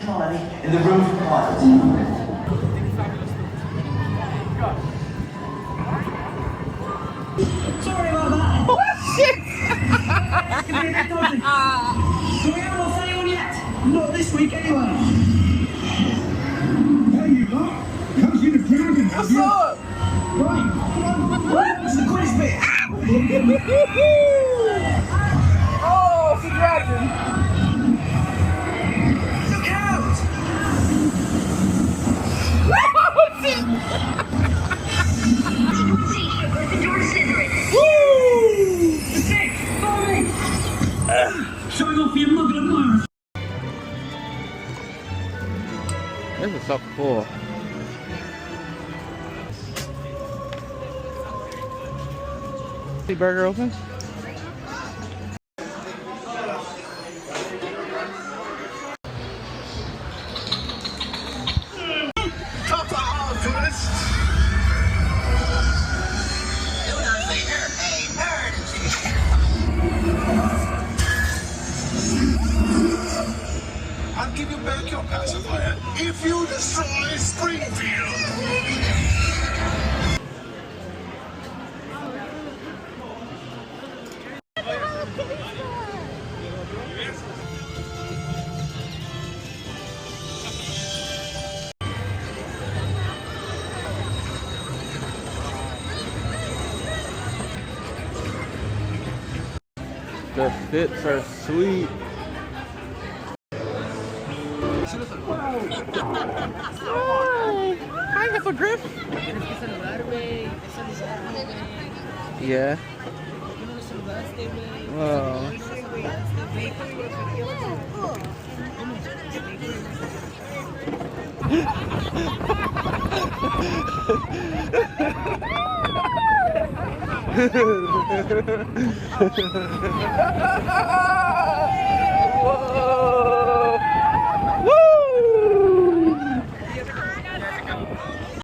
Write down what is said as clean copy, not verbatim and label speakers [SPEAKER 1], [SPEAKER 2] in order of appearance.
[SPEAKER 1] In the room for quiet. Sorry about that. Oh shit! So we haven't lost anyone yet? Not this week anyway.
[SPEAKER 2] Hey, you lot. Comes in a dragon.
[SPEAKER 1] What's up?
[SPEAKER 2] Right.
[SPEAKER 1] What's the quiz bit? Oh, it's a dragon. Look out! Woo! Sick! Follow me! Showing off your muggle admirers.
[SPEAKER 3] This is so cool. The burger open?
[SPEAKER 2] I'll give you back your pacifier if you destroy Springfield.
[SPEAKER 3] The fits are sweet. Hi, Hippogriff. Yeah. Wow.